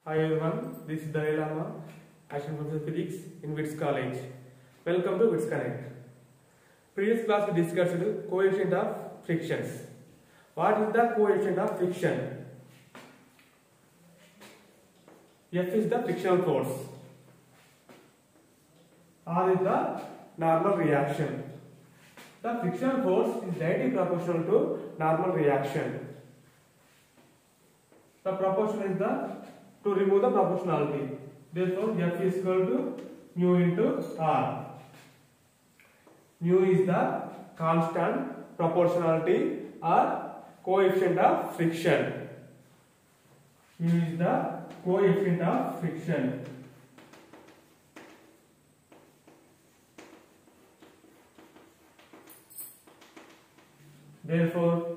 Hi everyone, this is Dalai Lama, Assistant Professor of Physics in WITS College. Welcome to WITS Connect. Previous class we discussed coefficient of frictions. What is the coefficient of friction? F is the frictional force. R is the normal reaction. The frictional force is directly proportional to normal reaction. The proportion is to remove the proportionality. Therefore, F is equal to mu into R. Mu is the constant proportionality or coefficient of friction. Mu is the coefficient of friction. Therefore,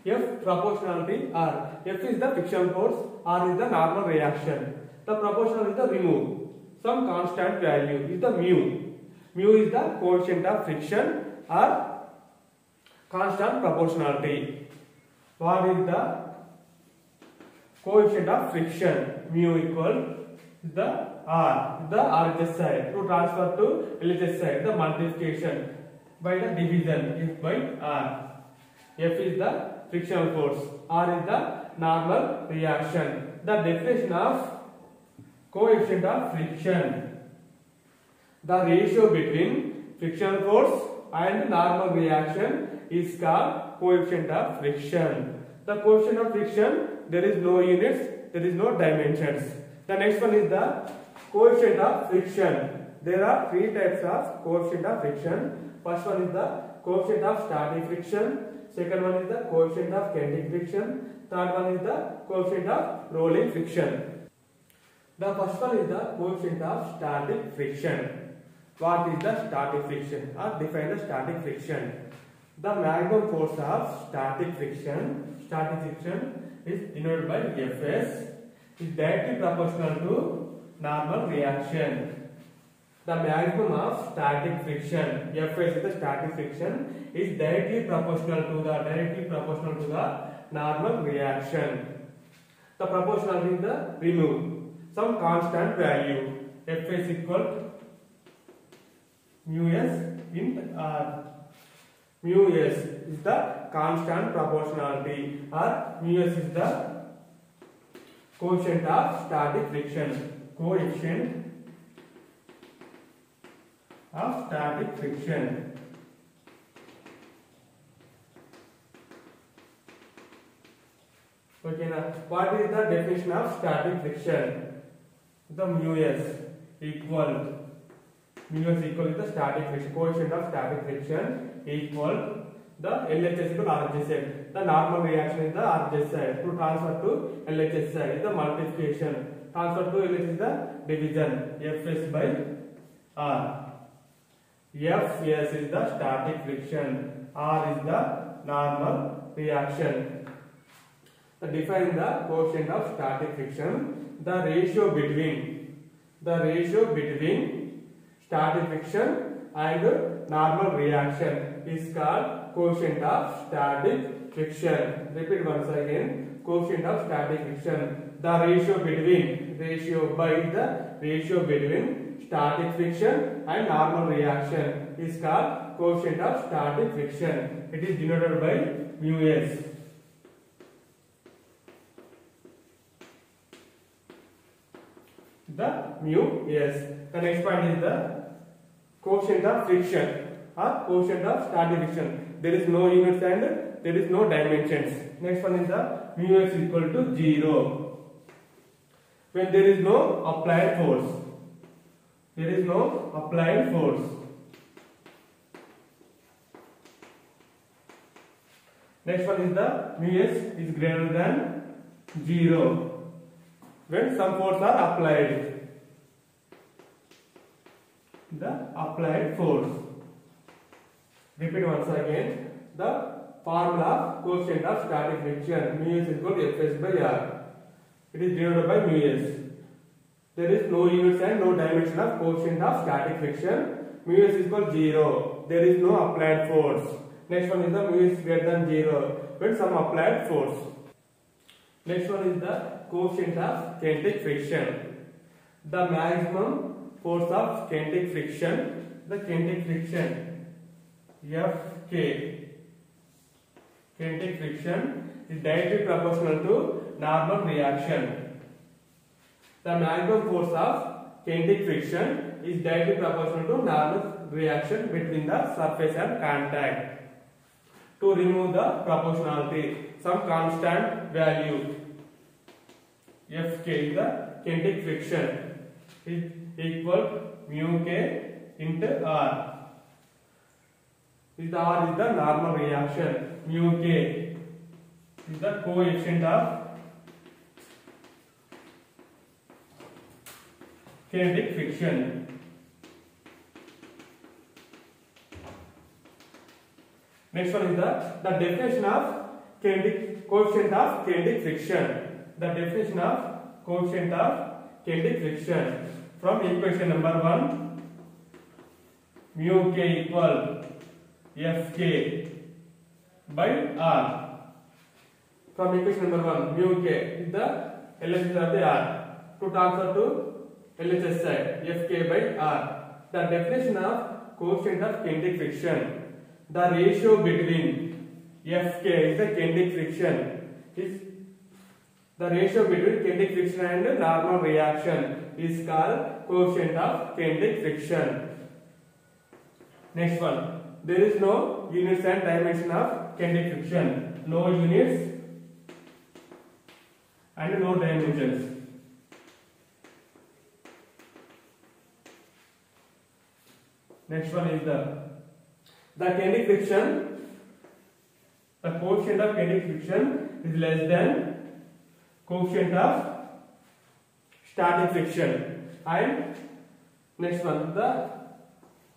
F proportionality R. F is the frictional force, R is the normal reaction. The proportional is the remove. Some constant value is the mu. Mu is the coefficient of friction or constant proportionality. What is the coefficient of friction? Mu equal the R. The RHS side. To transfer to LHS side, the multiplication by the division F by R. F is the frictional force, R is the normal reaction. The definition of coefficient of friction: the ratio between frictional force and normal reaction is called coefficient of friction. The coefficient of friction, there is no units, there is no dimensions. The next one is the coefficient of friction. There are three types of coefficient of friction. First one is the coefficient of static friction. Second one is the coefficient of kinetic friction. Third one is the coefficient of rolling friction. The first one is the coefficient of static friction. What is the static friction? Or define the static friction. The maximum force of static friction is denoted by Fs, is directly proportional to normal reaction. The maximum of static friction, Fs is the static friction, is directly proportional to the normal reaction. The proportional is the remove some constant value. Fs equal mu s in R. Mu s is the constant proportionality, or mu s is the coefficient of static friction. Coefficient of static friction. Okay, now what is the definition of static friction? The mu s equal is the static friction, coefficient of static friction equal the LHS equal RHS side. The normal reaction is the RHS side. To transfer to LHS side is the multiplication. Transfer to LHS is the division. Fs by R. Fs is the static friction, R is the normal reaction. Define the coefficient of static friction. The ratio between static friction and normal reaction is called coefficient of static friction. Repeat once again. Coefficient of static friction. The ratio between static friction and normal reaction is called coefficient of static friction. It is denoted by mu s. The mu s. The next point is the coefficient of friction or coefficient of static friction. There is no units and there is no dimensions. Next one is the mu s equal to 0. When there is no applied force. Next one is the mu s is greater than 0. When some force are applied. The applied force. Repeat once again. The formula of coefficient of static friction. Mu s is equal to Fs by R. It is denoted by mu s. There is no units and no dimension of coefficient of static friction. Mu s is equal to 0. There is no applied force. Next one is the mu is greater than 0 when some applied force. Next one is the coefficient of kinetic friction. The maximum force of kinetic friction, the kinetic friction Fk, kinetic friction is directly proportional to normal reaction. The maximum force of kinetic friction is directly proportional to normal reaction between the surface and contact. To remove the proportionality, some constant value Fk is the kinetic friction is equal mu k into R. R is the normal reaction. Mu k is the coefficient of kinetic friction. Next one is the definition of coefficient of kinetic friction. The definition of coefficient of kinetic friction from equation number 1, mu k equal Fk by R. From equation number 1, mu k is the LHS of the R. To transfer to LHS side, Fk by R. The definition of coefficient of kinetic friction. The ratio between Fk is the kinetic friction is the ratio between kinetic friction and normal reaction is called coefficient of kinetic friction. Next one, there is no units and dimension of kinetic friction. No units and no dimensions. Next one is the kinetic friction. The coefficient of kinetic friction is less than coefficient of static friction. And next one, the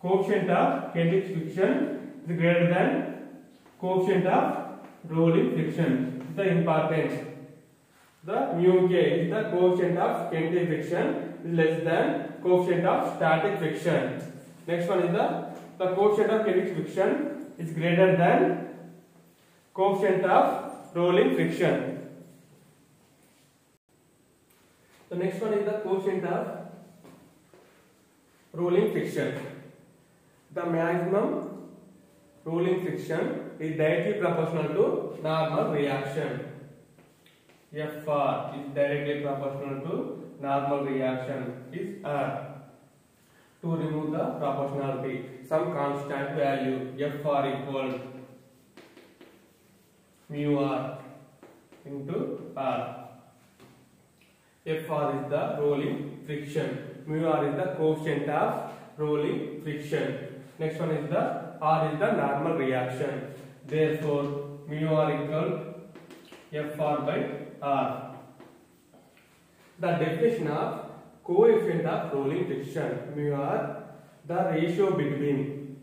coefficient of kinetic friction is greater than coefficient of rolling friction. The important. The mu k is the coefficient of kinetic friction is less than coefficient of static friction. Next one is the coefficient of kinetic friction is greater than coefficient of rolling friction. The next one is the coefficient of rolling friction. The maximum rolling friction is directly proportional to normal reaction. Fr is directly proportional to normal reaction is R. To remove the proportionality, some constant value Fr equal mu R into R. Fr is the rolling friction. Mu R is the coefficient of rolling friction. Next one is the R is the normal reaction. Therefore, mu R equal Fr by R. The definition of coefficient of rolling friction, mu R, the ratio between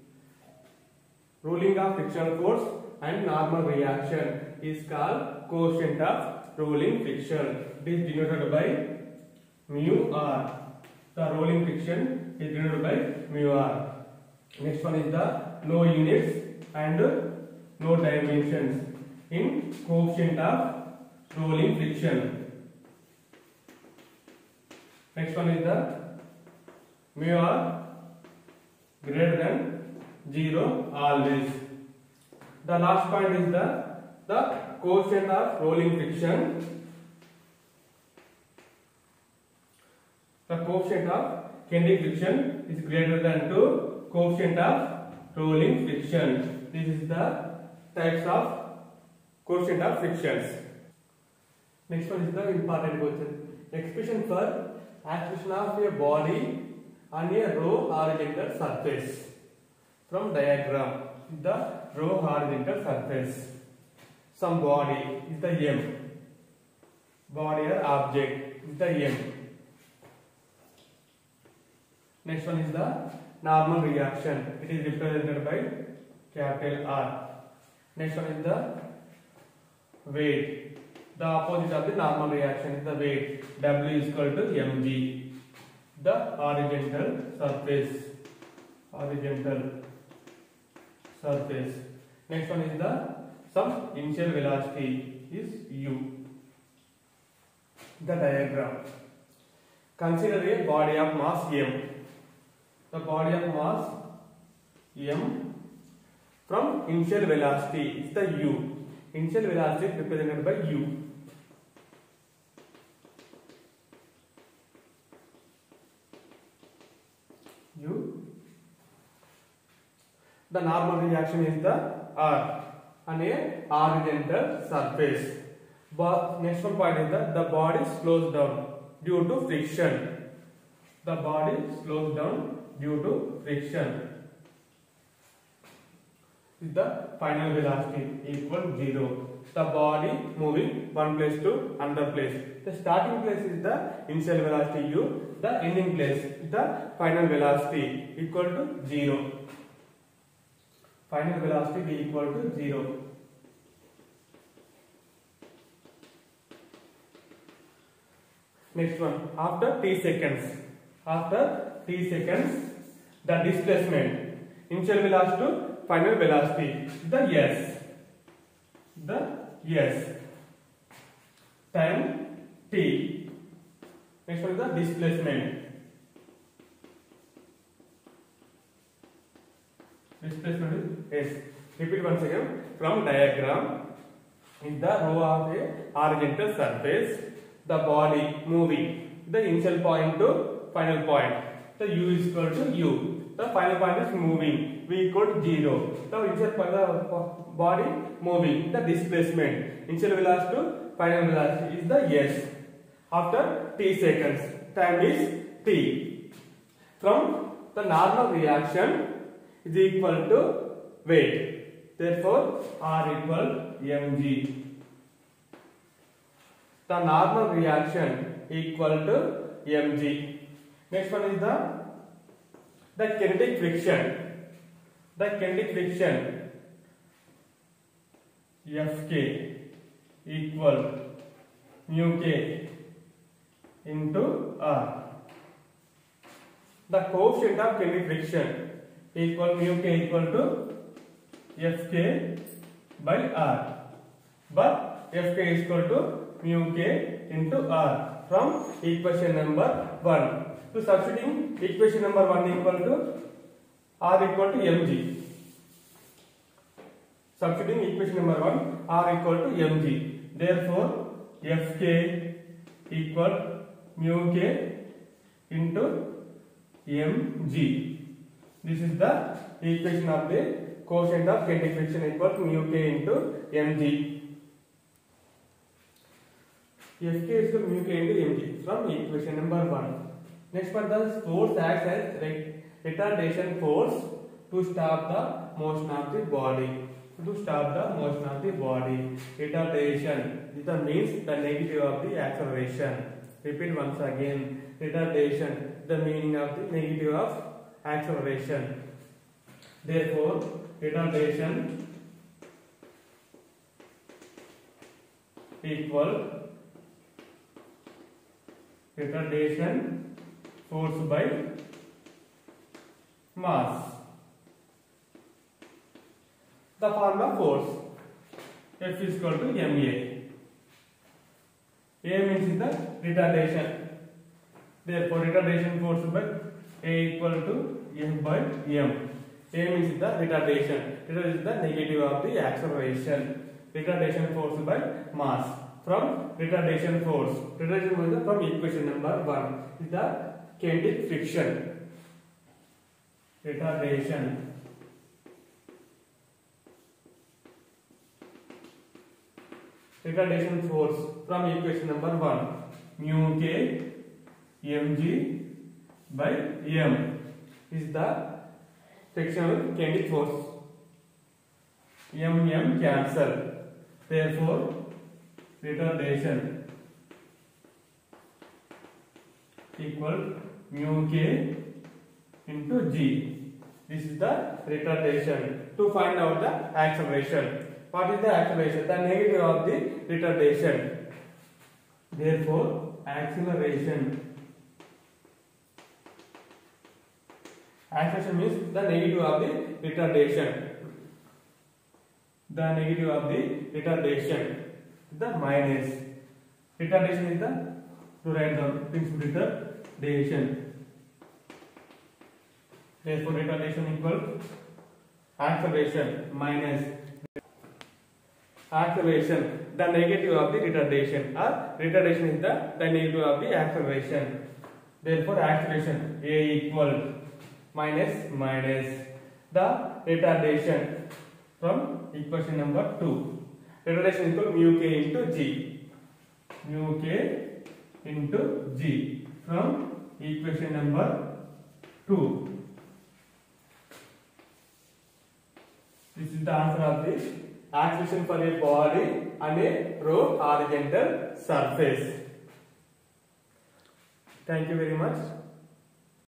rolling of frictional force and normal reaction is called coefficient of rolling friction. It is denoted by mu R. The rolling friction is denoted by mu R. Next one is the no units and no dimensions in coefficient of rolling friction. Next one is the mu R greater than 0 always. The last point is the coefficient of rolling friction. The coefficient of kinetic friction is greater than to coefficient of rolling friction. This is the types of coefficient of frictions. Next one is the important question. Expression for acceleration of a body on a row horizontal surface. From diagram, the row horizontal surface. Some body is the M. Body or object is the M. Next one is the normal reaction. It is represented by capital R. Next one is the weight. The opposite of the normal reaction is the weight. W is equal to mg. The horizontal surface. Horizontal surface. Next one is the some initial velocity is u. The diagram. Consider a body of mass m. The body of mass m from initial velocity is the u. Initial velocity is represented by u. The normal reaction is the R on a horizontal surface. But next one point is that the body slows down due to friction. The body slows down due to friction. Is the final velocity equal 0. The body moving one place to another place. The starting place is the initial velocity u. The ending place is the final velocity equal to 0. Final velocity be equal to 0. Next one, after t seconds. After t seconds, the displacement, initial velocity to final velocity, the s. The s. Time t. Next one is the displacement. Displacement is s. Repeat once again. From diagram, is the row of a horizontal surface, the body moving the initial point to final point. The u is equal to u. The final point is moving. V equal to 0. The initial body moving. The displacement, initial velocity to final velocity is the s. After t seconds, time is t. From the normal reaction is equal to weight. Therefore, R equal mg. The normal reaction equal to mg. Next one is the kinetic friction. The kinetic friction Fk equal mu k into R. The coefficient of kinetic friction equal mu k equal to Fk by R. But Fk is equal to mu k into R from equation number 1. To substituting equation number 1 equal to R equal to mg. Substituting equation number 1, R equal to mg. Therefore, Fk equal mu k into mg. This is the equation of the coefficient of kinetic friction equal to mu k into mg. Fk is equal to mu k into mg from equation number 1. Next one, the force acts as retardation force to stop the motion of the body. To stop the motion of the body. Retardation is the means the negative of the acceleration. Repeat once again. Retardation, the meaning of the negative of acceleration. Therefore, retardation equal retardation force by mass. The formula force F is equal to ma. A means the retardation. Therefore, retardation force by A equal to F by m. A means the retardation. Retardation is the negative of the acceleration. Retardation force by mass. From retardation force. Retardation force is from equation number 1. Is the kinetic friction. Retardation. Retardation force from equation number 1. Mu k mg by m is the frictional kinetic force. M cancel. Therefore, retardation equal mu k into g. This is the retardation. To find out the acceleration. What is the acceleration? The negative of the retardation. Therefore, acceleration. Acceleration means the negative of the retardation. The negative of the retardation. The minus. Retardation is the to write the principal retardation. Therefore, retardation equals acceleration minus acceleration, the negative of the retardation, or retardation is the negative of the acceleration. Therefore, acceleration A equal minus the retardation from equation number 2. Retardation equal mu k into g. Mu k into g from equation number 2. This is the answer of the acceleration for a body on a horizontal surface. Thank you very much.